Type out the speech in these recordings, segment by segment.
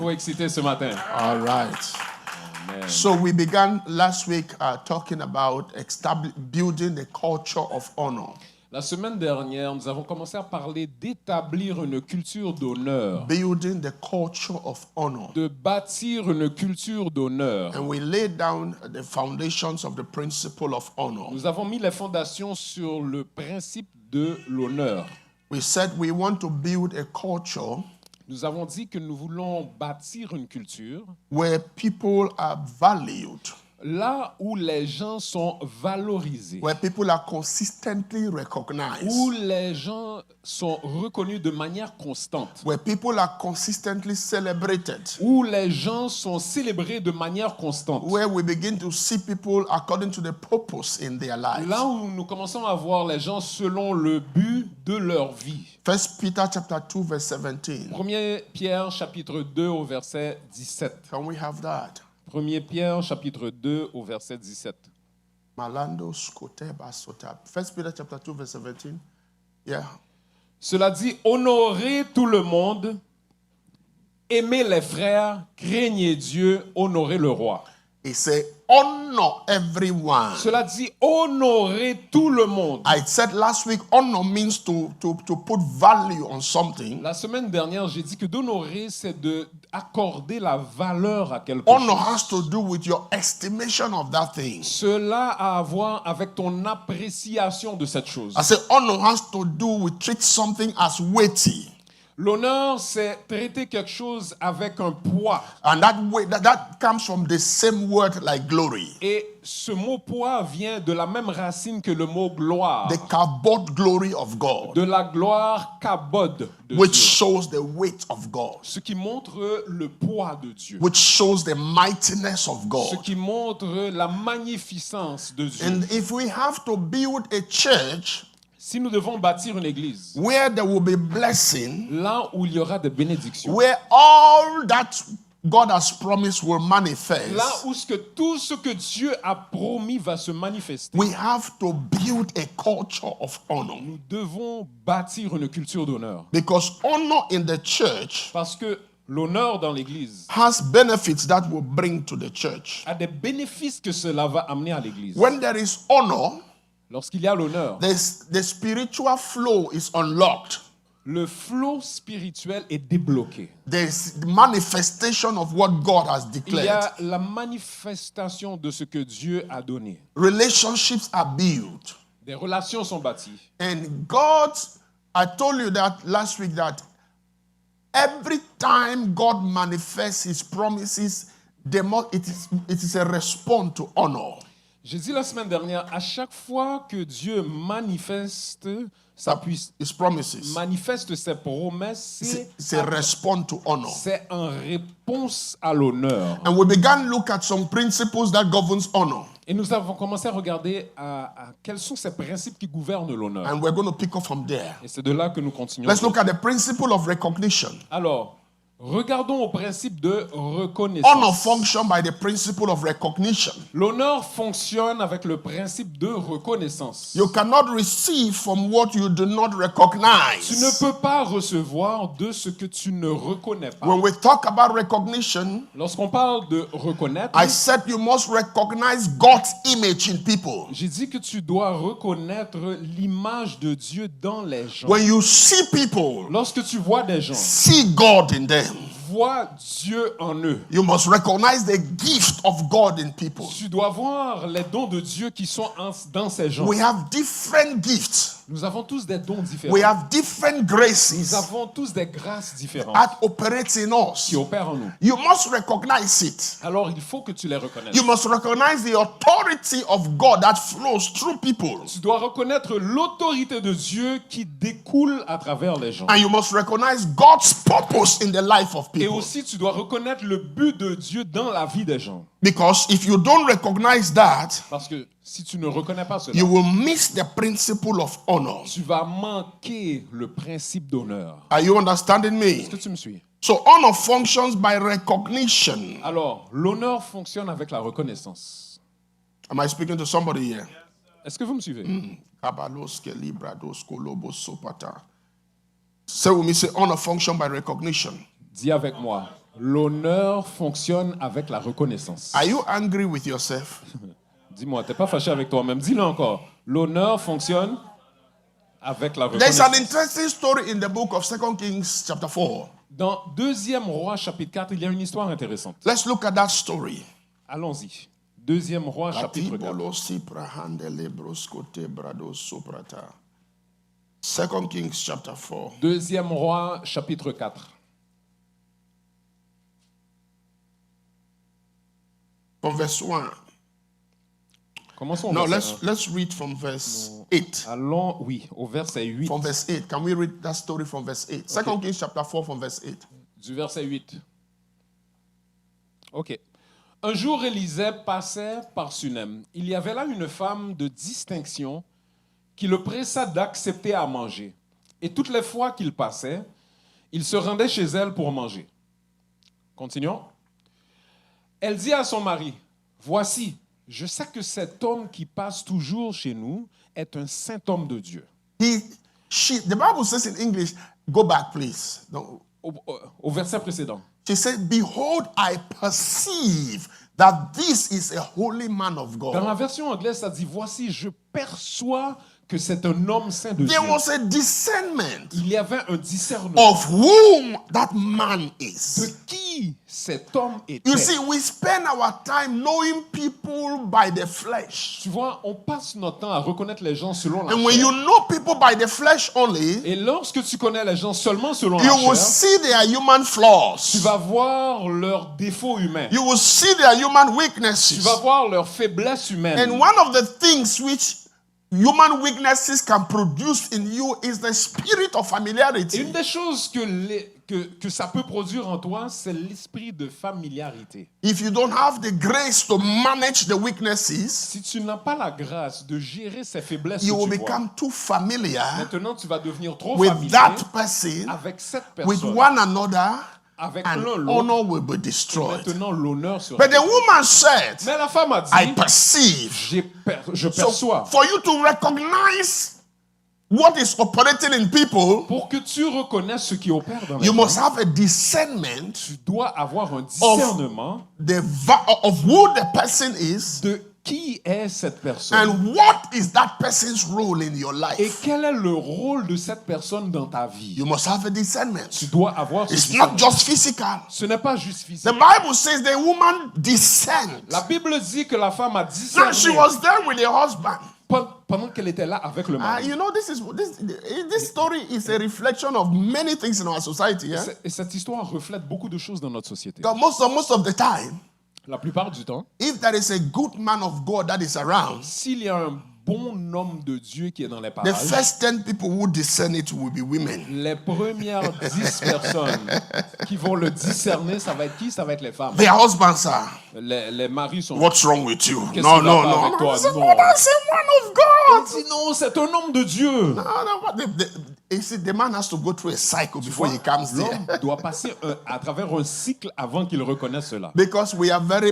Trop excité ce matin. All right. Amen. So we began last week talking about building the culture of honor. La semaine dernière, nous avons commencé à parler d'établir une culture d'honneur, Building the culture of honor. de bâtir une culture d'honneur. And we laid down the foundations of the principle of honor. Nous avons mis les fondations sur le principe de l'honneur. We said we want to build a culture Nous avons dit que nous voulons bâtir une culture where people are valued, là où les gens sont valorisés, where people are consistently recognized, où les gens sont reconnus de manière constante, where people are consistently celebrated, où les gens sont célébrés de manière constante, where we begin to see people according to the purpose in their lives. là où nous commençons à voir les gens selon le but de leur vie. 1 Peter chapter 2 verse 17. 1 Pierre chapitre 2 au verset 17. Can we have that? 1 Pierre chapitre 2 au verset 17. Malando skoteba sota. 1 Peter chapter 2 verse 17. Yeah. Cela dit, honorez tout le monde, aimez les frères, craignez Dieu, honorez le roi. He said, honor everyone. Cela dit, honorez tout le monde. I said last week, honor means to put value on something. La semaine dernière, j'ai dit que d'honorer, c'est d'accorder la valeur à quelque Honor chose. has to do with your estimation of that thing. Cela a à voir avec ton appréciation de cette chose. I said honor has to do with treat something as weighty. L'honneur, c'est traiter quelque chose avec un poids. And that comes from the same word like glory. Et ce mot poids vient de la même racine que le mot gloire. The kabod glory of God, De la gloire kabod de which Dieu. shows the weight of God, Ce qui montre le poids de Dieu. which shows the mightiness of Ce God. qui montre la magnificence de Dieu. And if we have to build a church Si nous devons bâtir une église, where there will be blessing, là où il y aura des bénédictions, where all that God has promised will manifest, là où tout ce que Dieu a promis va se manifester, we have to build a culture of honor. nous devons bâtir une culture d'honneur. Because honor in the church Parce que l'honneur dans l'église has benefits that will bring to the church. a des bénéfices que cela va amener à l'église. When there is honor, Lorsqu'il y a l'honneur, the spiritual flow is unlocked. le flot spirituel est débloqué. There's the manifestation of what God has Il y declared. a la manifestation de ce que Dieu a donné. Relationships are built. Des relations sont bâties. And God, I told you that last week that every time God manifests his promises, it is a response to honor. J'ai dit la semaine dernière, à chaque fois que Dieu manifeste sa puissance, His promises. manifeste ses promesses, It's a response to honor. c'est en réponse à l'honneur. And we began to look at some principles that governs honor. Et nous avons commencé à regarder à quels sont ces principes qui gouvernent l'honneur. And we're going to pick up from there. Et c'est de là que nous continuons. Let's look at the principle of recognition. Alors, regardons au principe de Honor reconnaissance. functions by the principle of recognition. L'honneur fonctionne avec le principe de reconnaissance. You cannot receive from what you do not Tu ne recognize. peux pas recevoir de ce que tu ne reconnais pas. When we talk about recognition, Lorsqu'on parle de reconnaître, I said you must recognize God's image in people. j'ai dit que tu dois reconnaître l'image de Dieu dans les gens. When you see people, Lorsque tu vois des gens, see God in them. vois Dieu en eux. You must recognize the gift of God in people. Tu dois voir les dons de Dieu qui sont dans ces gens. We have different gifts. Nous avons tous des dons différents. We have different Nous graces avons tous des grâces différentes that operates in us. qui opèrent en nous. You must recognize it. Alors, il faut que tu les reconnaisses. You must recognize the authority of God that flows through people. Tu dois reconnaître l'autorité de Dieu qui découle à travers les gens. And you must recognize God's purpose in the life of Et people. aussi, tu dois reconnaître le but de Dieu dans la vie des gens. Because if you don't recognize that, Parce que si tu ne reconnais pas cela, you will miss the principle of honor. tu vas manquer le principe d'honneur. Are you understanding me? Est-ce que tu me suis? So honor functions by recognition. Alors, l'honneur fonctionne avec la reconnaissance. Am I speaking to somebody here? Est-ce que vous me suivez? Kabaloske librados kolobos sopata. Say with me, say honor function by recognition. Dis avec moi. L'honneur fonctionne avec la reconnaissance. Are you angry with yourself? Dis-moi, t'es pas fâché avec toi-même. Dis-le encore. L'honneur fonctionne avec la There's an reconnaissance. interesting story in the book of 2 Kings chapter 4. Dans 2e Roi chapitre 4, il y a une histoire intéressante. Let's look at that story. Allons-y. 2e Roi chapitre 4. 2 Kings chapter 4. 2e Roi chapitre 4. From verse 1. Commençons au No, verset let's read from verse 8. 1. Allons, oui, au verset 8. From verse 8. Can we read that story from verse 8? 2 Kings chapter 4 from verse 8. Du verset 8. OK. Un jour, Élisée passait par Sunem. Il y avait là une femme de distinction qui le pressa d'accepter à manger. Et toutes les fois qu'il passait, il se rendait chez elle pour manger. Continuons. Elle dit à son mari, « Voici, je sais que cet homme qui passe toujours chez nous est un saint homme de Dieu. » The Bible says in English, go back please. No. Au verset précédent. She said, behold, I perceive that this is a holy man of Dans la God. version anglaise, ça dit, « Voici, je perçois que c'est un homme saint de Dieu. » There was a discernment Il y avait un discernement of whom that man de is. qui cet homme était. You see, we spend our time knowing people by the flesh. Tu vois, on passe notre temps à reconnaître les gens selon la And when chair. you know people by the flesh only, Et lorsque tu connais les gens seulement selon you la will chair, see their human tu flaws. vas voir leurs défauts humains. You will see their human Tu weaknesses. vas voir leurs faiblesses humaines. And one of the things which human weaknesses can produce in you is the spirit of Et familiarity. une des choses que ça peut produire en toi, c'est l'esprit de familiarité. If you don't have the grace to manage the weaknesses, Si tu n'as pas la grâce de gérer ces faiblesses you que will tu vois, become too familiar maintenant tu vas devenir trop with familier that person, avec cette with personne, one another, avec and l'un l'autre. honor will be destroyed. Maintenant, l'honneur sera But the détruit. woman said, Mais la femme a dit, I perceive. je So perçois. for you to recognize what is operating in people, Pour que tu reconnaisses ce qui opère dans les you gens, must have a discernment tu dois avoir un discernement of who the person is de qui est cette personne and what is that person's role in your et life. quel est le rôle de cette personne dans ta vie. You must have a discernment. Tu dois avoir ce It's discernement. not just physical. Ce n'est pas juste physique. The Bible says the woman discerned. La Bible dit que la femme a Now discerné she was there with her husband. pendant qu'elle était là avec le mari. You know, this story is a reflection of many things in our society. Yeah? Et cette histoire reflète beaucoup de choses dans notre société. Because most of the time, La plupart du temps, if there is a good man of God that is around, s'il y a un bon homme de Dieu qui est dans les the parages, first 10 people who discern it will be women. les premières 10 personnes qui vont le discerner, ça va être qui? Ça va être les femmes. Their husbands are, Les maris sont... what's wrong with you? Qu'est-ce No, qui no, va pas no. avec toi? I said, Non. "Oh, that's a man of Il God." dit non, c'est un homme de Dieu. No, no, what you see, the man has to go through a cycle before he comes there. L'homme doit passer à travers un cycle avant qu'il reconnaisse cela. Because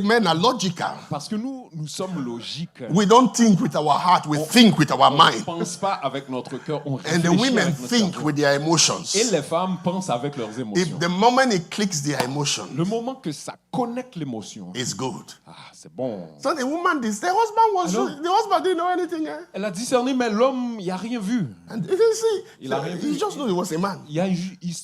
men are logical. Parce que nous sommes logiques. We don't think with our heart, we think with our On ne mind. pense pas avec notre cœur, on And the réfléchit women avec notre think cerveau. with their emotions. Et les femmes pensent avec leurs émotions. If the moment it clicks their emotion, Le moment que ça connecte l'émotion, it's good. ah, c'est bon. So the woman, the husband didn't know anything. Eh? Elle a discerné, mais l'homme, il n'a rien vu. And you see, Il a rien vu. he just knew he was a man.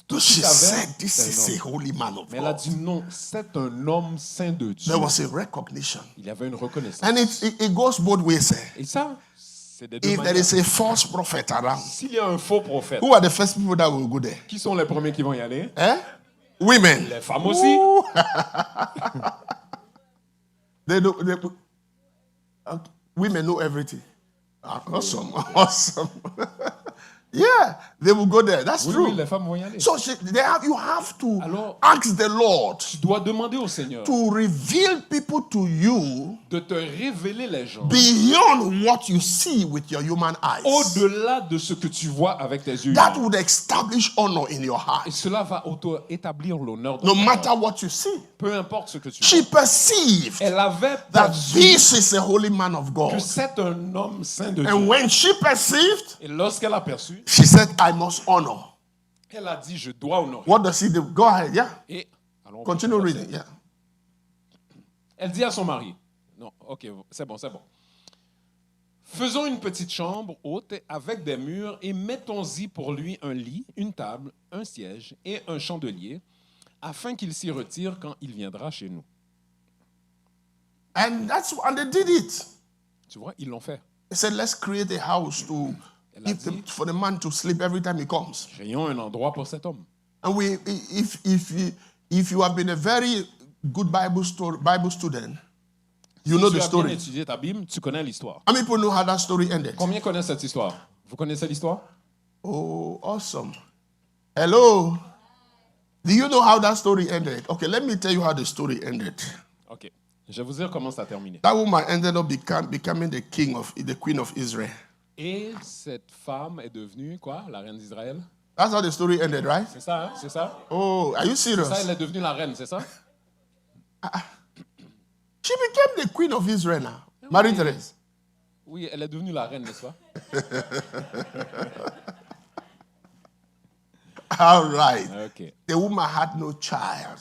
Tout ce She qu'il savait, said, this c'est un is homme. a holy man of Mais elle a God. dit non, c'est un homme saint de Dieu. There was a recognition. Il y avait une reconnaissance. And it goes both ways. Eh? Et ça, c'est des deux If there manières. is a false prophet around, S'il y a un faux prophète, who are the first people that will go there? qui sont les premiers qui vont y aller? Eh? Women. Les femmes aussi. Ooh. Women know everything. Awesome. Awesome. Yeah, they will go there. That's Oui, true. oui, les femmes vont y aller. So you have to Alors- ask the Lord Tu dois demander au Seigneur to reveal people to you de te révéler les gens beyond what you see with your human eyes. au-delà de ce que tu vois avec tes yeux. That humains. would establish honor in your Et heart. cela va auto-établir l'honneur dans No ton matter cœur. what you see. Peu importe ce que tu She vois. perceived Elle avait that perçu this is a holy man of que God. c'est un homme saint de And Dieu. when she perceived, Et lorsqu'elle a perçu, she said, I must honor. elle a dit, je dois honorer. What does he do? Go ahead, yeah. Et allons Continue reading, yeah. Elle dit à son mari, non, ok, c'est bon. Faisons une petite chambre haute avec des murs et mettons-y pour lui un lit, une table, un siège et un chandelier, afin qu'il s'y retire quand il viendra chez nous. And they did it. Tu vois, ils l'ont fait. They said, let's create a house for the man to sleep every time he comes. Créons un endroit pour cet homme. And if you have been a very good Bible student, you know Si the tu as bien story. étudié ta Bible, tu connais l'histoire. How many people know how that story ended? Combien connaissent cette histoire? Vous connaissez l'histoire? Oh, awesome. Hello. Do you know how that story ended? Okay, let me tell you how the story ended. Ok. Je vais vous dire comment ça a terminé. That woman ended up becoming the queen of Israel. Et cette femme est devenue quoi? La reine d'Israël? That's how the story ended, right? C'est ça, hein? C'est ça? Oh, are you serious? Ça, elle est devenue la reine, c'est ça? She became the queen of Israel now. Marie-Thérèse. Oui, elle est devenue la reine, n'est-ce pas? All right. Ok. The woman had no child.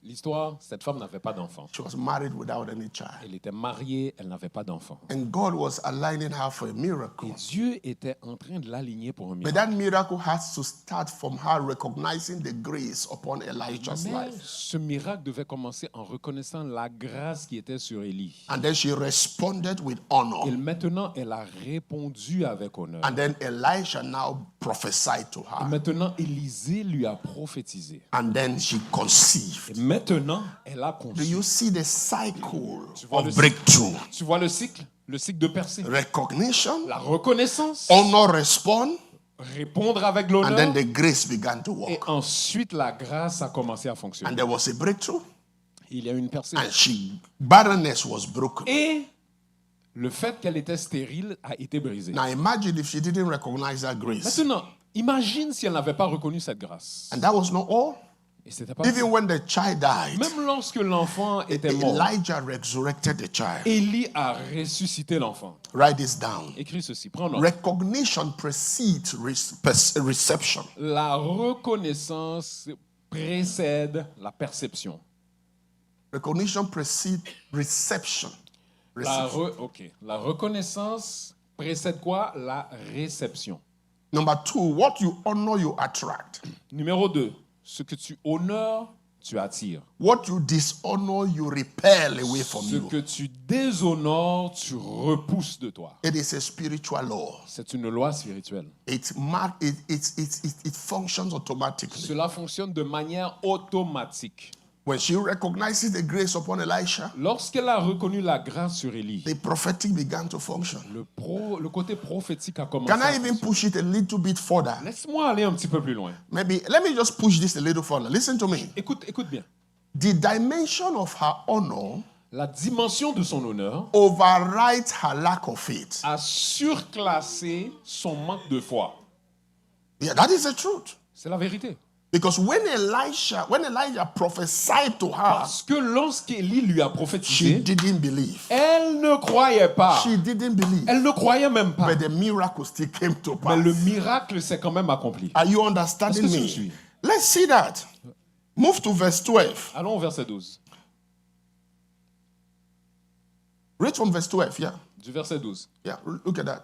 L'histoire, cette femme n'avait pas d'enfant. She was married without any child. Elle était mariée, elle n'avait pas d'enfant. And God was aligning her for a miracle. Et Dieu était en train de l'aligner pour un But miracle. that miracle has to start from her recognizing the grace upon Elijah's Mais life. ce miracle devait commencer en reconnaissant la grâce qui était sur Élie. And then she responded with Et honor. maintenant, elle a répondu avec honneur. And then Elisha now prophesied to Et her. maintenant, Élisée lui a prophétisé. And then she conceived. Et maintenant, elle a Do conçu. you see the cycle vois of le breakthrough? Tu vois le cycle de percée. Recognition, La reconnaissance, honor respond, répondre avec and then l'honneur. the grace began to Et work. ensuite, la grâce a commencé à And fonctionner. there was a breakthrough, Il y a eu une percée. and barrenness was broken. Et le fait qu'elle était stérile a été brisé. Now imagine if she didn't recognize that grace. Maintenant, imagine si elle n'avait pas reconnu cette grâce. And that was not all. Et c'était pas Even when the child died, Même lorsque l'enfant était mort, Elijah resurrected the child. Élie a ressuscité l'enfant. Write this down. Écris ceci, prends note. Recognition precedes reception. La reconnaissance précède la perception. Recognition precedes reception. La reconnaissance précède quoi? La réception. Number 2, what you honor, you attract. Numéro 2, ce que tu honores, tu attires. What you dishonor, you repel away from Ce you. que tu déshonores, tu repousses de toi. It is a spiritual law. C'est une loi spirituelle. It functions automatically. Cela fonctionne de manière automatique. When she recognizes the grace upon Elisha, Lorsqu'elle a reconnu la grâce sur Élie, the prophetic began to function. le côté prophétique a commencé. Can à I even fonctionner. push it a little bit further? Laisse-moi aller un petit peu plus loin. Maybe let me just push this a little further. Listen to me. Écoute bien. The dimension of her honor La dimension de son honneur overrides her lack of faith. a surclassé son manque de foi. Yeah, that is the truth. C'est la vérité. Because when Elijah prophesied to her, Parce que lorsqu'Élie lui a she prophétisé, didn't believe. elle ne croyait pas. She didn't believe. Elle ne croyait même pas. But the miracle still came to Mais pass. le miracle s'est quand même accompli. Are you understanding Est-ce que tu me me? suis? Let's see that. Move to verse 12. Allons au verset 12. Read from verse 12. Yeah. Du verset 12. Yeah. Look at that.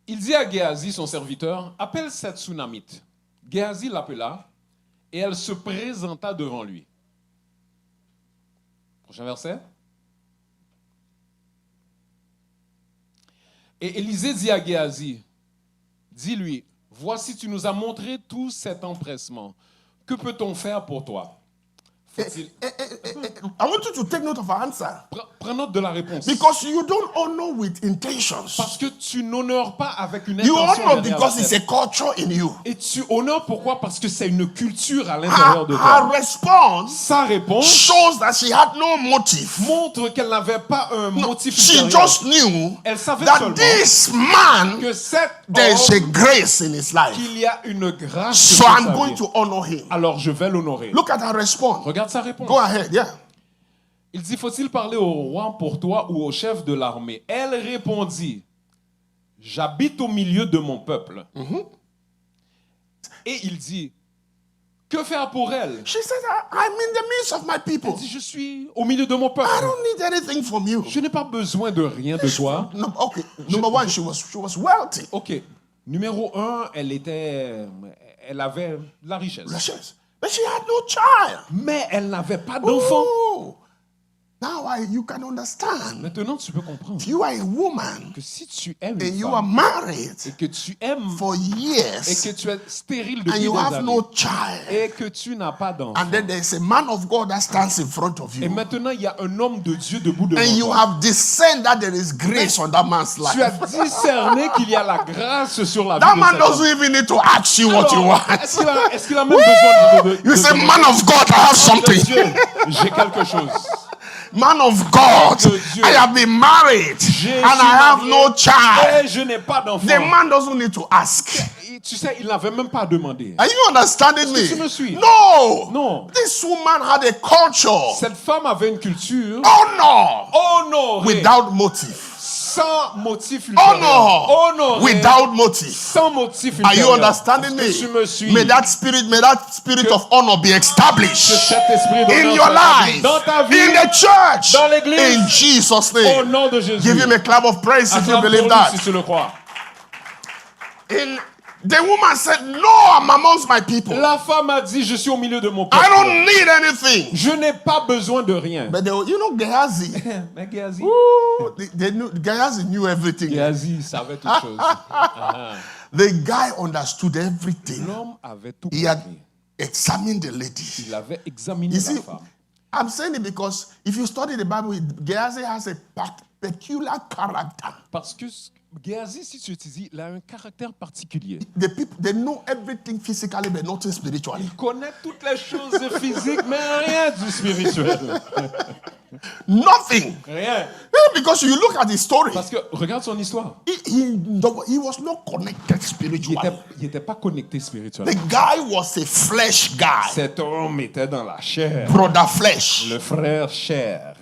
Il dit à Géasi, son serviteur, appelle cette Sunamite. Géasi l'appela et elle se présenta devant lui. Prochain verset. Et Élisée dit à Géasi, dis-lui, voici tu nous as montré tout cet empressement. Que peut-on faire pour toi? Faut-il- I want you to take note of her answer. Prends note de la réponse. Because you don't honor with intentions. Parce que tu n'honores pas avec une You intention honor derrière because la it's tête. a culture in you. Et tu honores pourquoi? Parce que c'est une culture à l'intérieur de Her toi. response Sa réponse shows that she had no motive. montre qu'elle n'avait pas un motif She ultérieur. just knew Elle savait that seulement this man, que cet there's a homme, grace in his life. qu'il y a une grâce So sur I'm sa going vie. to honor him. Alors je vais l'honorer. Look at her response. Regarde sa réponse. Go ahead, yeah. Il dit, faut-il parler au roi pour toi ou au chef de l'armée? Elle répondit, j'habite au milieu de mon peuple. Et il dit, Que faire pour elle? She said, I'm in the midst of my Elle people. dit, je suis au milieu de mon I peuple. don't need anything from you. Je n'ai pas besoin de rien de toi. No, okay. Number one, she was wealthy. Ok. Numéro 1, elle avait de la richesse. Richesse. But she had no child. Mais elle n'avait pas d'enfant. Oh. Now you can understand. Maintenant, tu peux comprendre If you are a woman que si tu aimes and une you are femme married et que tu aimes for et years que tu es stérile and depuis you des have années no child, et que tu n'as pas d'enfant. and then there's a man of God that stands in front of Et you, maintenant, il y a un homme de Dieu debout devant and you toi. have discerned that there is grace on that man's Tu as life. discerné qu'il y a la grâce sur la vie That de man cet homme. doesn't even need to ask you what you Alors, want. est-ce qu'il a même besoin de You say, man of God, I have something. Dieu, j'ai quelque chose. Man of God, de Dieu. I have been married Je and suis I have marié no child. et je n'ai pas d'enfant. The man doesn't need to ask. Et tu sais, il n'avait même pas demandé. Are you understanding Est-ce que tu me me? suis? No. Non. This woman had a culture. Cette femme avait une culture Honor honorée, without motive. sans motif ultérieur. Honor Honorée, without motive. sans motif Are you ultérieur. understanding Est-ce que tu me me? suis? May that spirit of honor be Que established cet esprit d'honneur in your soit établi life, dans ta vie, in the church, dans l'église, in Jesus' au name. nom de Jésus. Give him a clap of praise if you Acclame believe pour lui that. si tu le crois. The woman said, no, I'm amongst my people. La femme a dit, je suis au milieu de mon I peuple. don't need anything. Je n'ai pas besoin de rien. But you know Gehazi, Mais Géhazi, Gehazi knew everything. Géhazi savait toutes choses. The guy understood everything. L'homme avait tout He had compris. examined the lady. Il avait examiné You la see, femme. I'm saying it because if you study the Bible, Gehazi has a peculiar character. Parce que Géhazi, si tu étudies, il a un caractère particulier. The people, they know everything physically, but nothing spiritually. Il connaît toutes les choses physiques, mais rien du spirituel. Nothing. Rien. Because you look at his story, Parce que, regarde son histoire. he was not connected Il spiritually. n'était pas connecté spirituellement. The guy was a flesh guy, Cet homme était dans la chair. brother flesh. Le frère chair.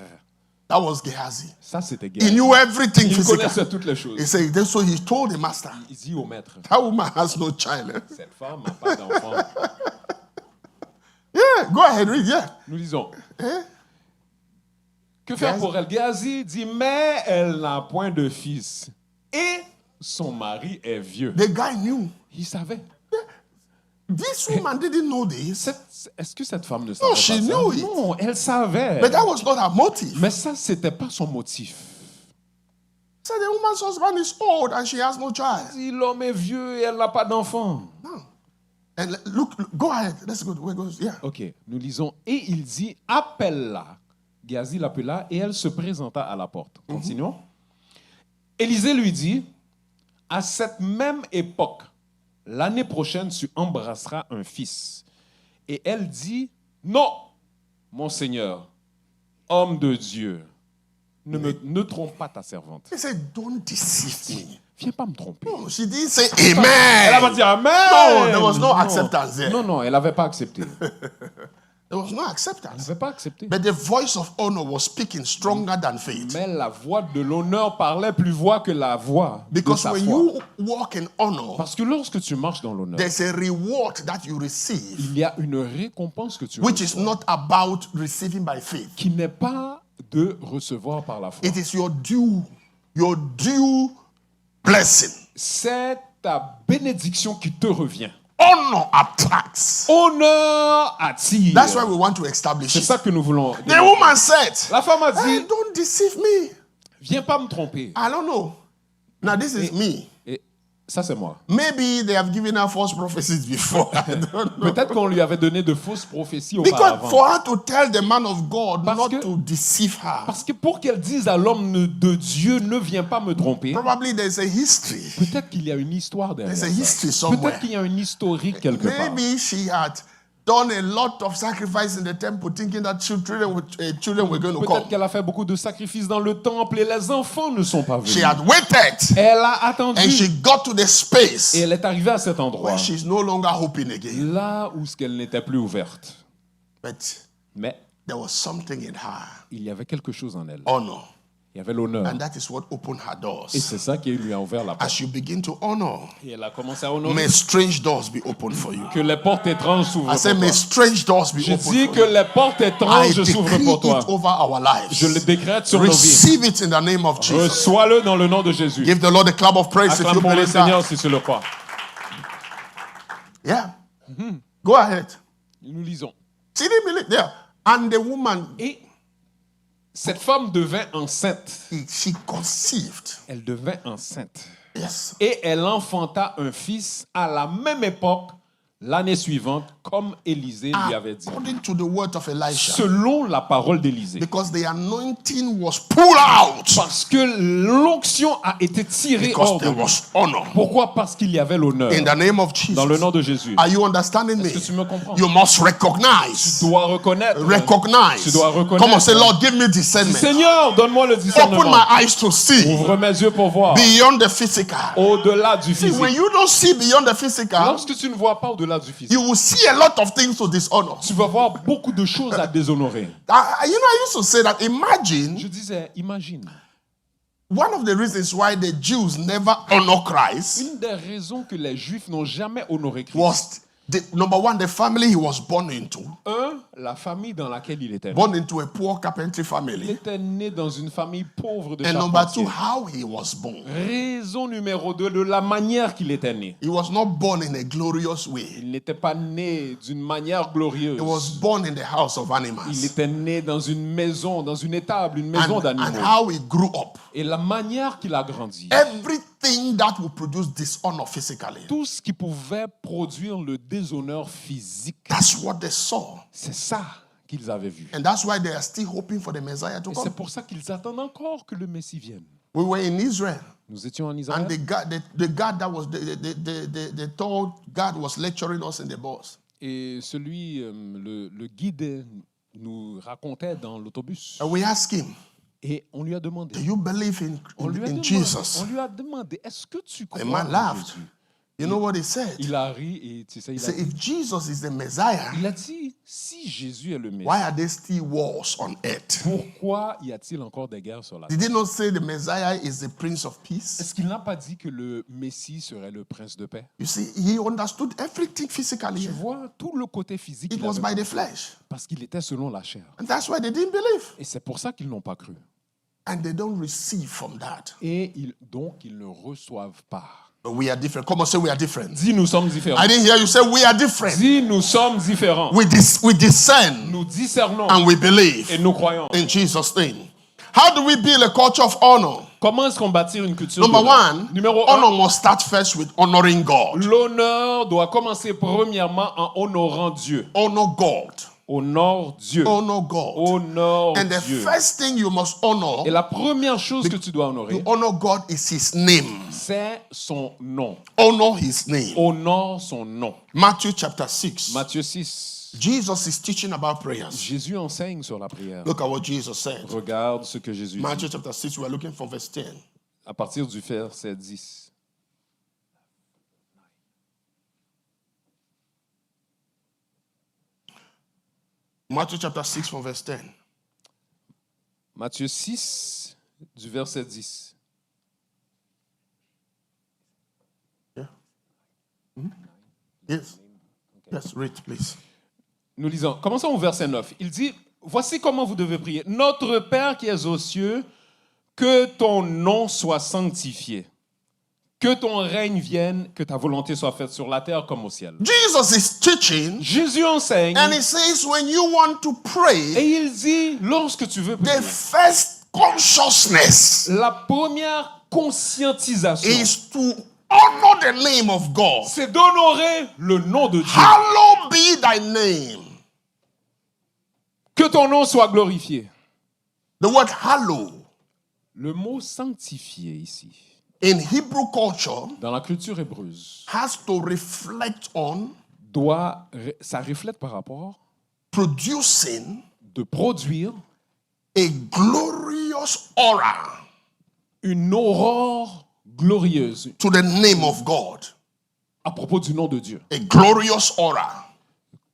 That was Gehazi. Ça, c'était He Géhazi. knew everything Il physically. connaissait toutes les choses. He said, so he told the master, Il dit au maître, that woman has no child. cette femme n'a pas d'enfant. Yeah, go ahead, read, yeah. Nous disons, Eh? que faire Géhazi. pour elle? Géhazi dit, mais elle n'a point de fils. Et son mari est vieux. The guy knew. Il savait. This woman didn't know this, Est-ce que cette femme ne savait pas she ça? knew it. Non, elle savait. but that was not her motive. Mais ça, c'était pas son motif. So the woman's husband is old and she has no child. Si l'homme est vieux et elle n'a pas d'enfant. No. And look, go ahead. Let's go. Yeah. Ok, nous lisons. Et il dit, appelle-la. Géhazi l'appela et elle se présenta à la porte. Continuons. Élisée lui dit, à cette même époque, l'année prochaine, tu embrasseras un fils. Et elle dit, non, mon Seigneur, homme de Dieu, ne trompe pas ta servante. He said, don't deceive me. Viens pas me tromper. No, she didn't say Elle n'a pas amen. dit Amen. No, there was no acceptance there. Non, non, elle n'avait pas accepté. There was no Elle acceptance. n'avait pas accepté. But the voice of honor was speaking stronger than faith. Mais la voix de l'honneur parlait plus voix que la voix de Because sa when foi. you walk in honor, Parce que lorsque tu marches dans l'honneur, there's a reward that you receive, il y a une récompense que tu which is reçois, not about receiving by faith. qui n'est pas de recevoir par la foi. It is your due blessing. C'est ta bénédiction qui te revient. Honor attracts. Honneur attire. That's why we want to establish C'est it. ça que nous voulons. The woman said, La femme a hey, dit, don't deceive me. viens pas me tromper. I don't know. Now, this is me. Et ça, c'est moi. Maybe they have given her false prophecies before. I don't know. Peut-être qu'on lui avait donné de fausses prophéties Because auparavant. for her to tell the man of God Parce not que- to deceive her, Parce que pour qu'elle dise à l'homme de Dieu, ne viens pas me tromper, probably there's a history. peut-être qu'il y a une histoire derrière There's a ça. history somewhere. Peut-être qu'il y a une historique quelque part. Maybe she had done a lot of sacrifice in the temple thinking that children were going to Peut-être come. qu'elle a fait beaucoup de sacrifices dans le temple et les enfants ne sont pas venus. She had waited Elle a attendu and she got to the et space elle est arrivée à cet endroit where she's no longer hoping again. là où ce qu'elle n'était plus ouverte. But Mais there was something in her. il y avait quelque chose en elle. Honor. Il y avait l'honneur. And that is what opened her Et doors. c'est ça qui lui a ouvert la porte. As you begin to honor, Et elle a commencé à honorer. may strange doors be opened for you. Que les portes étranges s'ouvrent I pour say, may toi. strange doors be Je opened dis for que you. les portes I étranges s'ouvrent decree pour toi. it over our lives. Je le décrète sur nos vies. Receive it in the name of Jesus. Reçois-le dans le nom de Jésus. Give the Lord a clap of praise if Acclame you pour le believe Seigneur that. si tu le crois. Yeah. Go ahead. Nous lisons. She didn't believe. Yeah. And the woman, Et cette femme devint enceinte. she conceived. Elle devint enceinte. Yes. Et elle enfanta un fils à la même époque, l'année suivante, comme Élisée lui avait dit. According to the word of Elisha. Selon la parole d'Élisée. Because the anointing was pulled out. Parce que l'onction a été tirée Because hors de there lui. was honor. Pourquoi? Parce qu'il y avait l'honneur. In the name of Jesus. Dans le nom de Jésus. Are you understanding me? Est-ce que tu me comprends? You must recognize. Tu dois reconnaître. Recognize. Tu dois reconnaître. Come on, say, Lord, give me discernment. Seigneur, donne-moi le Open discernement. my eyes to see Ouvre mes yeux pour voir. beyond the physical. Au-delà du See, when physique. you don't see beyond the physical, Lorsque tu ne vois pas au-delà du physique, you will see a lot of things to dishonor. tu vas voir beaucoup de choses à déshonorer. I used to say that. Imagine Je disais, imagine. one of the reasons why the Jews never honor Christ Une des raisons que les Juifs n'ont jamais honoré Christ. was number one, the family he was born into. La famille dans laquelle il était né. Born into a poor carpentry Il family. était né dans une famille pauvre de And number two, charpentiers. how he was born. Raison numéro 2, de la manière qu'il était né. He was not born in a glorious way. Il n'était pas né d'une manière glorieuse. He was born in the house of Il animals. était né dans une maison, dans une étable, une maison And d'animaux. how he grew up. Et la manière qu'il a grandi. Everything that will produce dishonor physically. Tout ce qui pouvait produire le déshonneur physique. That's what they saw. C'est ça qu'ils avaient vu. And that's why they are still hoping for the Messiah to Et come. c'est pour ça qu'ils attendent encore que le Messie vienne. We were in Israel. Nous étions en And Israël. the God that was, the tall God was lecturing us in the bus. Et celui, le guide nous racontait dans l'autobus. And we asked him, Et on lui a demandé. do you believe On lui a in demandé, Jesus? on lui a demandé, est-ce que tu crois The man en laughed. Jésus? You know what he said? Il a ri et tu sais, He said, if Jesus is the Messiah, il a dit, si Jésus est le Messie, why are there still wars on earth? pourquoi y a-t-il encore des guerres sur la terre? Did he not say the Messiah is the Prince of Peace? Est-ce qu'il n'a pas dit que le Messie serait le prince de paix? You see, he understood everything physically. Tu vois, tout le côté physique, It il was avait by the compris. flesh. Parce qu'il était selon la chair. And that's why they didn't believe. Et c'est pour ça qu'ils n'ont pas cru. And they don't receive from that. Et donc, ils ne reçoivent pas. But we are different. Come on, say we are different. Dis, nous sommes différents. I didn't hear you say we are different. Dis, nous sommes différents. We discern Nous discernons and we believe et nous croyons. in Jesus' name. How do we build a culture of honor? Comment est-ce qu'on bâtit une culture Number d'honneur? one, Numéro un, honor must start first with honoring God. l'honneur doit commencer premièrement en honorant Dieu. Honor God. Honore Dieu. Honor God. Honore And the Dieu. first thing you must honor, Et la première chose que tu dois you honorer, honor God, is His name. c'est son nom. Honor His name. Honore son nom. Matthew chapter 6. Matthieu 6. Jesus is teaching about prayers. Jésus enseigne sur la prière. Look at what Jesus said. Regarde ce que Jésus dit Matthew chapter 6, we are looking from verse 10. à partir du verset 10. Matthew chapter 6 from verse 10. Matthieu 6, du verset 10. Yeah. Yes. Yes, read, please. Nous lisons. Commençons au verset 9. Il dit, voici comment vous devez prier. Notre Père qui es aux cieux, que ton nom soit sanctifié. Que ton règne vienne, que ta volonté soit faite sur la terre comme au ciel. Jesus is teaching, Jésus enseigne and he says, when you want to pray, et il dit, lorsque tu veux prier, the first consciousness la première conscientisation, is to honor the name of God. c'est d'honorer le nom de Dieu. Hallowed be thy name. Que ton nom soit glorifié. The word hallow Le mot sanctifié ici, in Hebrew culture dans la culture hébreuse, has to reflect on ça reflète par rapport producing de produire a glorious aura une aurore glorieuse to the name of God. à propos du nom de Dieu. A glorious aura.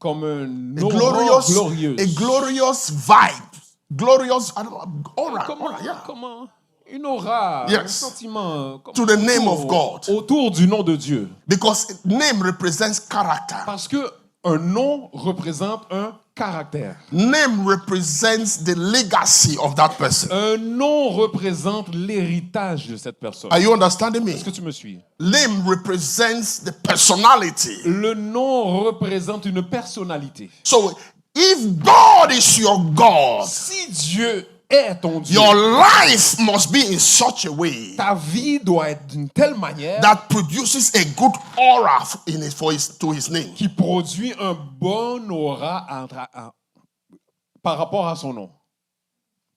Comme une A aurore glorious glorieuse. vibe glorious aura. Comment une aura, Yes. un sentiment To the name of God. autour du nom de Dieu. Because name represents character. Parce que un nom représente un caractère. Name represents the legacy of that person. Un nom représente l'héritage de cette personne. Are you understanding me? Est-ce que tu me suis? Name represents the personality. Le nom représente une personnalité. So if God is your God, Si Dieu est ton Dieu, your life must be in such a way ta vie doit être d'une telle manière that produces a good aura to his name. qui produit un bon aura par rapport à son nom.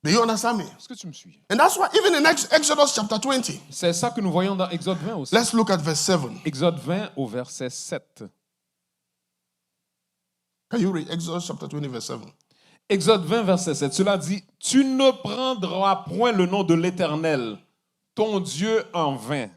Do you understand me? Est-ce que tu me suis? And that's why even in Exodus chapter 20, C'est ça que nous voyons dans Exode 20 aussi. let's look at verse 7. Exode 20 au verset 7. Can you read Exodus chapter 20 verse 7? Exode 20, verset 7. Cela dit, tu ne prendras point le nom de l'Éternel, ton Dieu, en vain.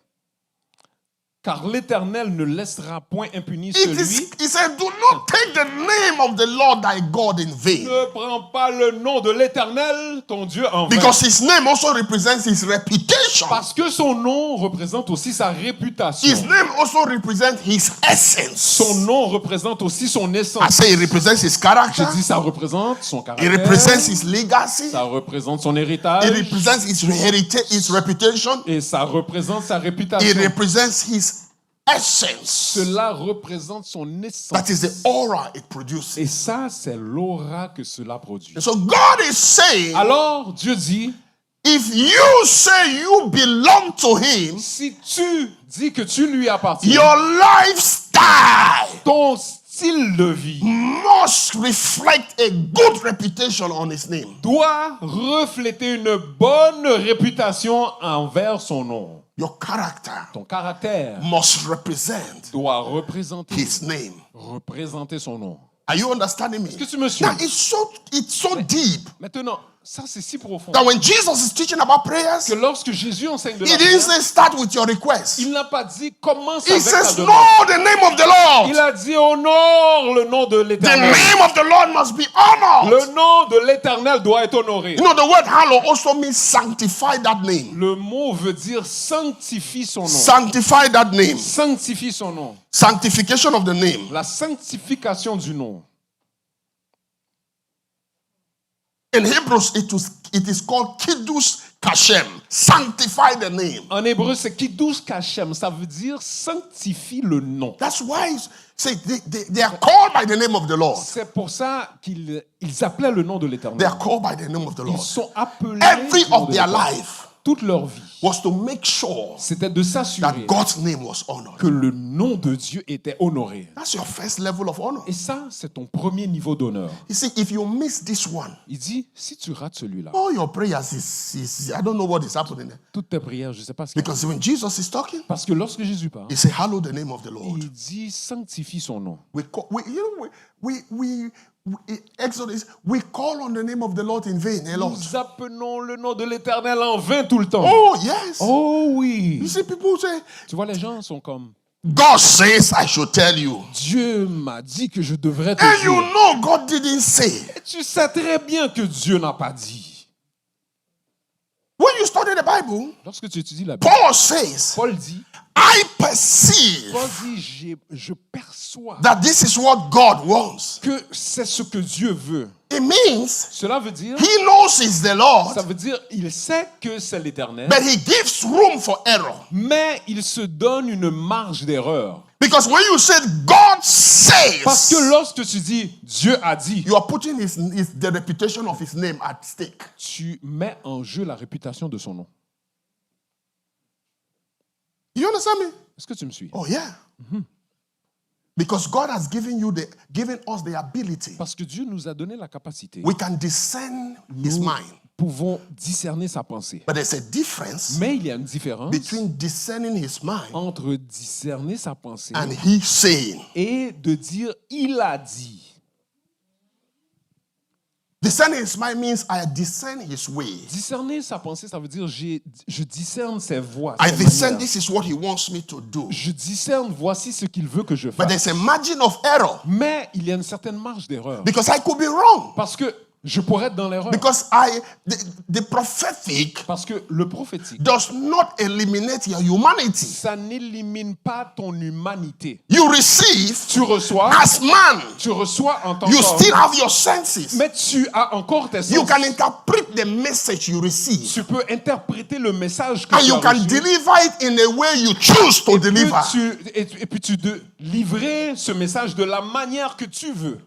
Car l'Éternel ne laissera point impuni celui. He said, do not take the name of the Lord thy God in vain. Ne prends pas le nom de l'Éternel, ton Dieu, en vain. Because his name also represents his reputation. Parce que son nom représente aussi sa réputation. His name also represents his essence. Son nom représente aussi son essence. I say it represents his character. Je dis ça représente son It caractère. represents his legacy. Ça représente son héritage. It represents his reputation. Et ça représente sa réputation. It represents his essence. Cela représente son essence. That is the aura it produces. Et ça, c'est l'aura que cela produit. And so God is saying, Alors, Dieu dit, if you say you belong to him, si tu dis que tu lui appartiens, your lifestyle ton style de vie must reflect a good reputation on his name. doit refléter une bonne réputation envers son nom. Your character Ton caractère must represent doit représenter his name. son nom. Are you understanding me? Est-ce que tu me suis? Now it's so deep Maintenant, ça c'est si profond that when Jesus is teaching about prayers, que lorsque Jésus enseigne de he la didn't prière, say start with your request. il n'a pas dit commence He avec ta says, demande. no, the name of the Il Lord. a dit honore le nom de The l'Éternel. name of the Lord must be honored. Le nom de l'Éternel doit être honoré. You know, the word hallow also means sanctify that name. Le mot veut dire sanctifie son nom. Sanctify that name. Sanctifie son nom. Sanctification of the name. La sanctification du nom. In Hebrews, it is called Kiddush Kashem. Sanctify the name. En hébreu, c'est Kiddush Kashem. Ça veut dire sanctifie le nom. That's why they are called by the name of the Lord. C'est pour ça qu'ils appelaient le nom de They l'Éternel. are called by the name of the Ils Lord. sont appelés Every du nom of de their l'Éternel. life Toute leur vie, was to make sure c'était de s'assurer that God's name was honored. que le nom de Dieu était honoré. That's your first level of honor. Et ça, c'est ton premier niveau d'honneur. You see, if you miss this one, Il dit, si tu rates celui-là, all your prayers I don't know what is happening there. toutes tes prières, je ne sais pas ce qu'il y a. Because when Jesus is talking, Parce que lorsque Jésus parle, he said, hallow the name of the Lord. il dit sanctifie son nom. Exodus, we call on the name of the Lord in vain, eh, Lord. Nous appelons le nom de l'Éternel en vain tout le temps. Oh, yes. Oh oui. You see, people say, Tu vois, les gens sont comme, God says I should tell you. Dieu m'a dit que je devrais te And you dire. know God didn't say. Et tu sais très bien que Dieu n'a pas dit. When you study the Bible, Lorsque tu étudies la Bible, Paul says, Paul dit, I perceive je perçois that this is what God wants. que c'est ce que Dieu veut. It means Cela veut dire, he knows he's the Lord, ça veut dire, il sait que c'est l'Éternel, but he gives room for error. mais il se donne une marge d'erreur. Because when you said God says, Parce que lorsque tu dis Dieu a dit, you are putting the reputation of his name at stake. tu mets en jeu la réputation de son nom. You understand me? Est-ce que tu me suis? Oh yeah. Because God has given us the ability. Parce que Dieu nous a donné la capacité. We can discern his Nous mind. pouvons discerner sa pensée. But there's a difference Mais il y a une différence between discerning his mind entre discerner sa pensée and he saying. et de dire il a dit. Discerning his mind means I discern his way. Discerner sa pensée, ça veut dire je discerne ses voies. I ses discern manières. this is what he wants me to do. Je discerne, voici ce qu'il veut que je But fasse. there's a margin of error Mais il y a une certaine marge d'erreur. because I could be wrong. Parce que Je pourrais être dans l'erreur. Because the prophetic Parce que le prophétique, does not eliminate your humanity. ça n'élimine pas ton humanité. You receive Tu reçois as man. en tant You qu'homme, still have your senses. mais tu as encore tes You sens. can interpret the message you receive. Tu peux interpréter le message que And tu you as can reçu. deliver it in a way you choose to deliver. Et puis tu de livrer ce message de la manière que tu veux.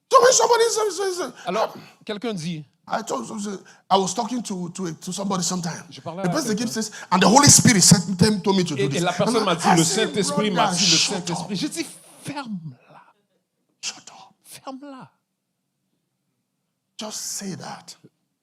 So when somebody says, Alors, quelqu'un dit, I was talking to somebody sometime. Je parlais The à person quelqu'un. says, and the Holy Spirit told me to do et this. la personne m'a dit, I le said, Saint-Esprit m'a brother, dit, le shut up. Saint-Esprit. J'ai dit, ferme-la, Shut up. ferme-la. Just say that.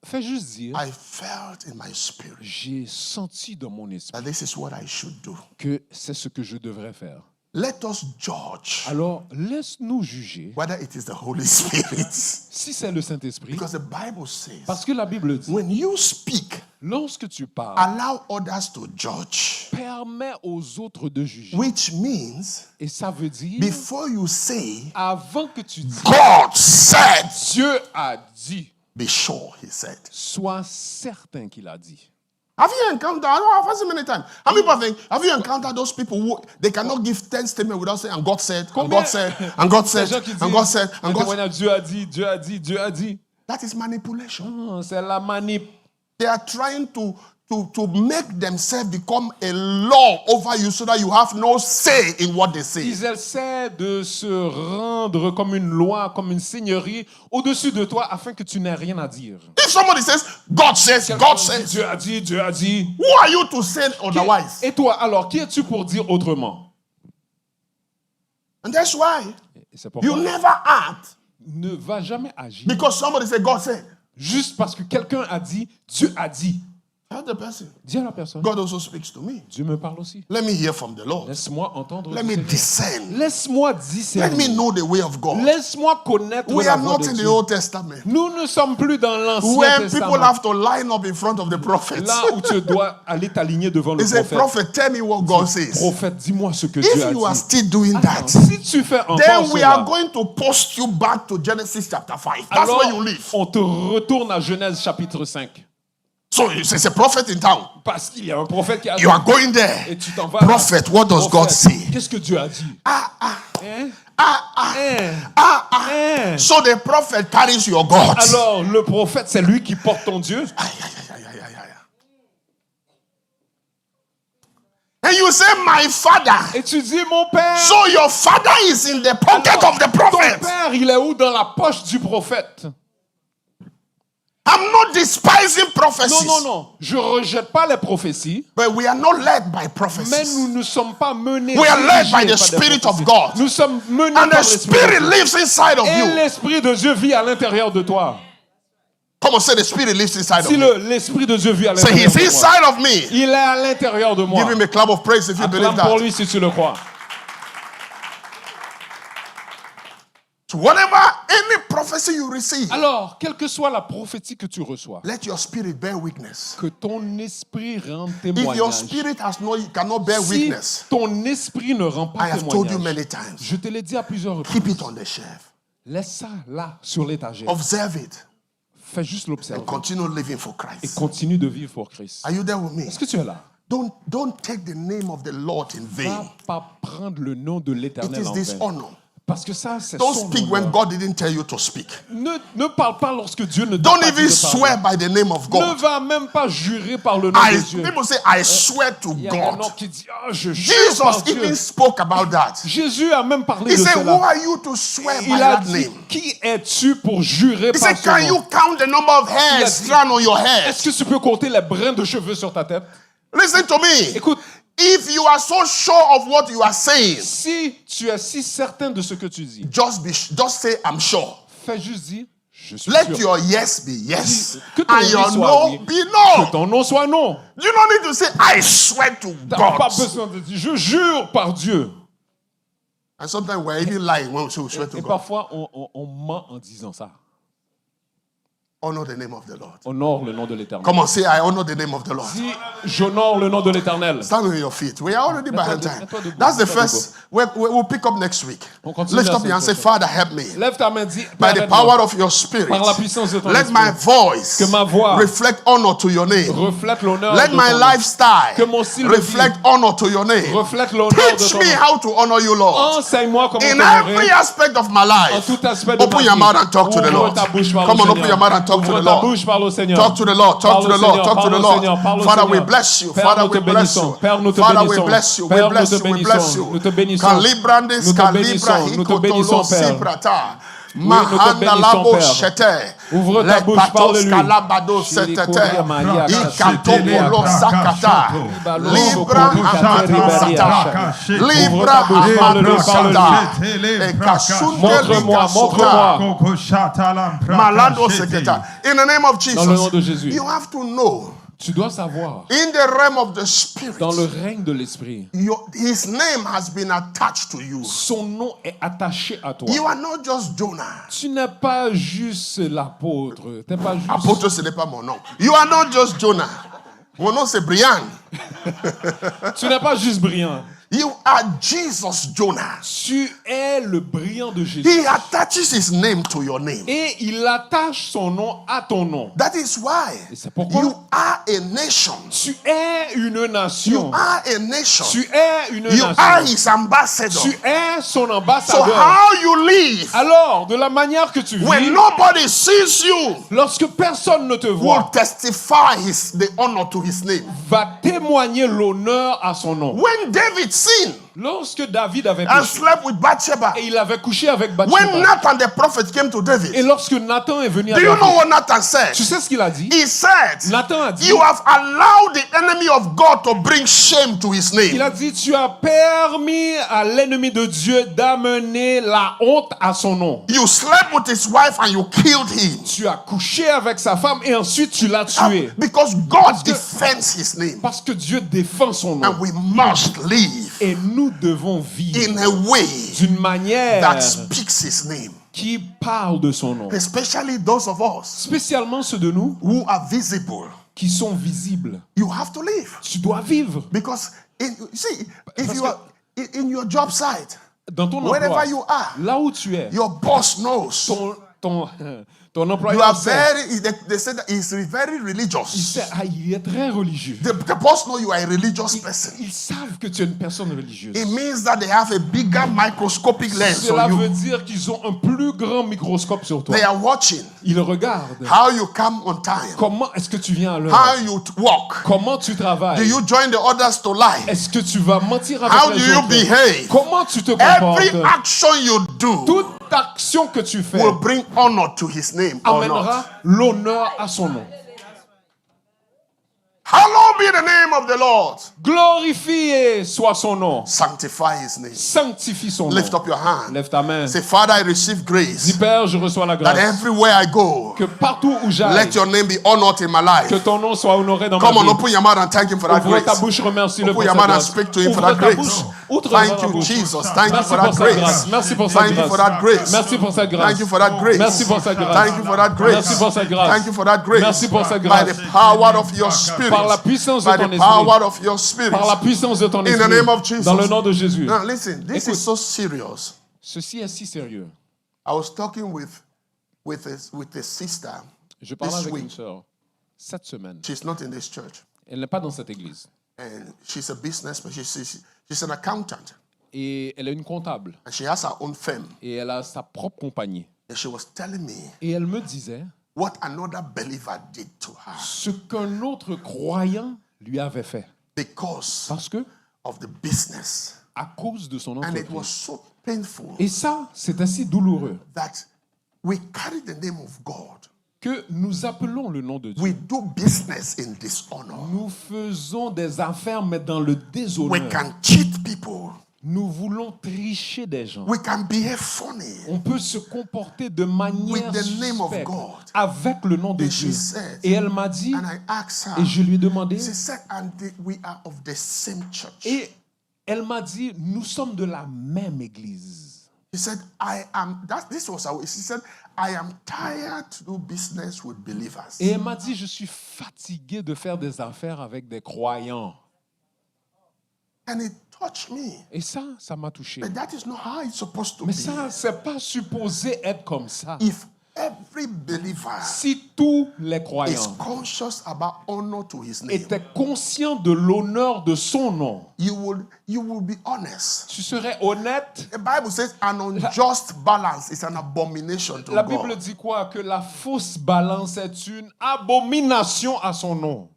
Fais juste dire, I felt in my spirit j'ai senti dans mon esprit that this is what I should do. que c'est ce que je devrais faire. Let us judge Alors, laisse-nous juger whether it is the Holy Spirit. si c'est le Saint-Esprit. Because the Bible says, Parce que la Bible dit, when you speak, lorsque tu parles, allow others to judge. permets aux autres de juger. Which means, Et ça veut dire, before you say, avant que tu dises, God said, Dieu a dit, be sure he said. sois certain qu'il a dit. Have you encountered, I don't know, I've many times. How many people think, have you encountered those people who, they cannot give 10 statements without saying, and God said, and God said, and God said, Ces gens qui and God said, disent, and le God said. témoignage, Dieu a dit, Dieu a dit, Dieu a dit. That is manipulation. Non, c'est la manip. They are trying to make themselves become a law over you so that you have no say in what they say. Ils essaient de se rendre comme une loi, comme une seigneurie au-dessus de toi afin que tu n'aies rien à dire. If somebody says, God says, Quelqu'un God dit, says, Dieu a dit, Dieu a dit. who are you to say otherwise? Et toi, alors, qui es-tu pour dire autrement? And that's why Et c'est pourquoi you never act ne va jamais agir because somebody said, God said. juste parce que quelqu'un a dit, Dieu a dit. Tell the person, Dis à la personne, God also speaks to me. Dieu me parle aussi. Let me hear from the Lord. Laisse-moi entendre. Let du me Seigneur. discern. Laisse-moi Let me discerner. know the way of God. Laisse-moi connaître We la are voie not de in the Dieu. Old Testament Nous ne sommes plus dans l'Ancien where people Testament. have to line up in front of the prophets. Là où tu dois aller t'aligner devant le They say, prophète. prophet, tell me what God says. Prophète, dis-moi ce que Dieu If a you are dit. still doing Attends, that, si tu fais encore then we cela, are going to post you back to Genesis chapter 5. That's alors where you live. on te retourne à Genèse chapitre 5. So there's a prophet in town. Parce qu'il y a un prophète qui a dit. You are going there. Et tu t'en vas. Prophet, what does God say? Qu'est-ce que Dieu a dit? Hein? So the prophet carries your God. Alors le prophète, c'est lui qui porte ton Dieu. And you say, my father. Et tu dis, mon père. So your father is in the pocket of the prophet. Ton père, il est où dans la poche du prophète? I'm not despising prophecies. Non. Je rejette pas les prophéties. But we are not led by Mais prophecies. nous ne sommes pas menés. We are led by dirigés the par des Spirit of prophéties. God. Nous sommes menés And par the l'Esprit de Spirit Dieu. lives inside of Et you. l'Esprit de Dieu vit à l'intérieur de toi. Come on, say the Spirit lives inside of Si me. l'Esprit de Dieu vit à Say l'intérieur he's de moi. inside of me. Il est à l'intérieur de moi. Give him a clap of praise if you believe Acclame pour that. lui si tu le crois. So whatever, any prophecy you receive, Alors, quelle que soit la prophétie que tu reçois, let your spirit bear witness. que ton esprit rende If your témoignage. spirit cannot bear Si witness, ton esprit ne rend I pas have told you témoignage, many times, je te l'ai dit à plusieurs reprises, keep it on the shelf. laisse ça là, sur l'étagère. Observe it Fais juste l'observer and continue living for et Christ. continue de vivre pour Christ. Are you there with me? Est-ce que tu es là? Don't take the name of the Lord in Va vain. pas prendre le nom de It l'Éternel is en vain. dishonor. Parce que ça, c'est Don't son speak when honneur. God didn't tell you to speak. Ne parle pas lorsque Dieu ne t'a Don't pas even dit de parler. swear by the name of Ne God. va même pas jurer par le nom de Dieu. People say, I swear to Il y a un homme God. qui dit, je jure par Jesus Dieu. even spoke about that. Jésus a même parlé He de said, Who cela. are you to swear by Il a that dit, name? qui es-tu pour jurer He par said, ce Can nom? you count the number of hairs Il a dit, strand on your head? Est-ce que tu peux compter les brins de cheveux sur ta tête? Listen to me. Écoute, If you are so sure of what you are saying, si tu es si certain de ce que tu dis, just say, I'm sure. fais juste dire, je suis Let sûr. your yes be yes. Que ton And oui your soit no oui. be Que no. ton nom soit non. You don't need to say, I swear to Tu n'as pas God. besoin de dire, je jure par Dieu. And sometimes we're even lying when we say we swear to Et God. parfois, on ment en disant ça. Honor the name of the Lord. Honore le nom de l'Éternel. Come on, say, I honor the name of the Lord. Dis, j'honore le nom de l'Éternel. Stand on your feet. We are already behind time. Mets-toi debout. That's the Mets-toi first. We'll pick up next week. On continue Lift la up your hand and say, semaine Father, help me. Lève ta main, dis, By Père, the aide-moi. power of your spirit, Par la puissance de ton let my esprit, voice que ma voix reflect honor to your name. reflète l'honneur Let de my ton nom. lifestyle Que mon style de reflect honor to your name. Reflète l'honneur de Teach ton me nom. how to honor you, Lord. Enseigne-moi comment In t'honorer every aspect of my en life. tout aspect de ma Open vie. your mouth and talk to the Ouvre Lord. ta bouche, parle Come au on, open Seigneur. your mouth and talk to Ouvre the ta Lord. bouche, parle au Seigneur. Talk to the Lord, talk to the Lord, talk to the Lord. Father, we bless you. Père, Father, nous we te bless bénissons. you. Père, nous te Father, we bénissons. bless you. We Père, nous bless te you. We bless bénissons. you. Nous te bénissons. Calibrandes, Nous te calibra, bénissons. Nous te hikotolo, bénissons, Père. siprata. nous te Mahanda bénissons, labo Père. shete. Ouvre ta Le bouche, patos parle-lui. calabado setete. Maria, Ikatopolo sakata. Libra amadosata. Libra amadosata. Ekasunde Montre-moi, likasota. montre-moi. Malado seketa. In the name of Dans le nom de Jesus, Jésus. you have to know, Tu dois savoir, in the realm of the spirit, dans le règne de l'Esprit, his name has been attached to you. son nom est attaché à toi. You are not just Jonah. Tu n'es pas juste l'apôtre. Tu n'es pas juste... Apôtre, ce n'est pas mon nom. You are not just Jonah. Mon nom, c'est Brian. Tu n'es pas juste brillant. You are Jesus Jonah. Tu es le brillant de Jésus. He attaches his name to your name. Et il attache son nom à ton nom. That is why Et c'est pourquoi you are a nation. tu es une You nation. are a nation. Tu es une You are nation. his ambassador. Tu es son So ambassadeur. how you live Alors, de la manière que tu when vis, nobody sees you lorsque personne ne te will voit, testify the honor to his name. va témoigner l'honneur à son nom. When David sinned Lorsque David avait and péché slept with Bathsheba, et il avait couché avec when Bathsheba, Nathan the prophet came to et David, lorsque Nathan est venu à do you know David, what Nathan said? tu sais ce qu'il a dit? He said, Nathan a dit, you have allowed the enemy of God to bring shame to his il name. a dit, tu as permis à l'ennemi de Dieu d'amener la honte à son nom. You slept with his wife and you killed him. Tu as couché avec sa femme et ensuite tu l'as tué. Because God defends his name. Parce que Dieu défend son nom. And we must live Et nous devons vivre in a way d'une manière that speaks his name. qui parle de son nom. Especially those of us Spécialement ceux de nous who are visible. qui sont visibles. You have to live. Tu dois vivre. Because, if Parce you are in your job site, Dans ton wherever emploi, you are, là où tu es, your boss knows. ton You employeur are sait. they say that he's very Il religious. sait, il est très religieux. The boss know you are a religious person. Ils savent que tu es une personne religieuse. It means that they have a bigger microscopic lens Cela on veut you. dire qu'ils ont un plus grand microscope sur toi. They are watching Ils regardent. how you come on time, Comment est-ce que tu viens à l'heure? how you walk. Comment tu Do travailles? you join the others to lie? Est-ce que tu vas mentir avec How do les you autres? behave? Comment tu te Every comportes? action you do Toute action que tu fais will bring honor to his name or not. amènera l'honneur à son nom. Hallowed be the name of the Lord. Glorifié soit son nom. Sanctify his name. Sanctifie son nom. Lift up your hand. Lève ta main. Say, Father, I receive Dis, grace Père, je reçois la that grâce. everywhere I go, Que partout où j'aille, let your name be honored in my life. que ton nom soit honoré dans Come ma on, vie. open your mouth and thank him for that Ouvre ta grace. bouche, remercie-le pour Open sa your mouth and grâce. speak to him for Ouvre that ta grace. bouche. Ouvre Thank ta you, bouche. Jesus. Thank you Merci for pour that sa grace. grâce. Merci pour sa Thank you for grâce. that grace. Merci pour sa grâce. Thank you for that grace. Merci pour sa grâce. Thank you for that grace. Merci pour sa grâce. Thank you for that grace. Merci pour sa By grâce. the power of your spirit. Par la puissance de By ton the esprit. power of your spirit. Par la puissance de ton In the esprit. name of Jesus. Dans le nom de Jésus. Now listen, this Écoute. is so serious. Ceci est si sérieux. I was talking with a sister. Je parlais This avec week. une sœur cette semaine. She's not in this church. Elle n'est pas dans cette église. And she's a businessman. She's an accountant. Et elle est une comptable. And she has her own firm. Et elle a sa propre compagnie. And she was telling me Et elle me disait what another believer did to her ce qu'un autre croyant lui avait fait. because Parce que, of the business. à cause de son And it was entreprise. so painful Et ça, c'est assez douloureux that we carry the name of God. que nous appelons le nom de Dieu. We do business in dishonor. Nous faisons des affaires, mais dans le We déshonneur. can cheat people. Nous voulons tricher des gens. We can behave funny. On peut se comporter de manière With the name of suspecte God. avec le nom de And Dieu. she said, Et elle m'a dit, and I asked her, et je lui ai demandé, she said, and we are of the same church. et elle m'a dit, nous sommes de la même église. He said, this was how he said, I am tired to do business with believers. Et elle m'a dit, je suis fatigué de faire des affaires avec des croyants. And it touched me. Et ça m'a touché. But that is not how it's supposed to Mais be. ça, c'est pas supposé être comme ça. If every believer Si tous les is croyants conscious about honor to his name, étaient conscients de l'honneur de son nom, you will be honest. tu serais honnête. The Bible says an unjust balance is an abomination to La Bible God. dit quoi? Que la fausse balance est une abomination à son nom.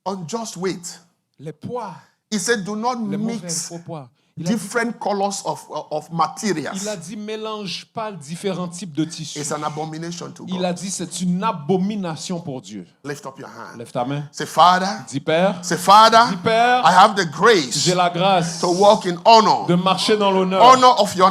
Unjust weight. Les poids, He said, do not les mauvais mix faux poids. Il a dit, different colors of materials. il a dit, mélange pas différents types de tissus. It's an abomination to Il God. a dit, c'est une abomination pour Dieu. Lift up your hand. Lève ta main. Say, Father, Dis, Père, say, Father, dis, Père, I have the grace j'ai la grâce to walk in honor, de marcher dans l'honneur. honor of your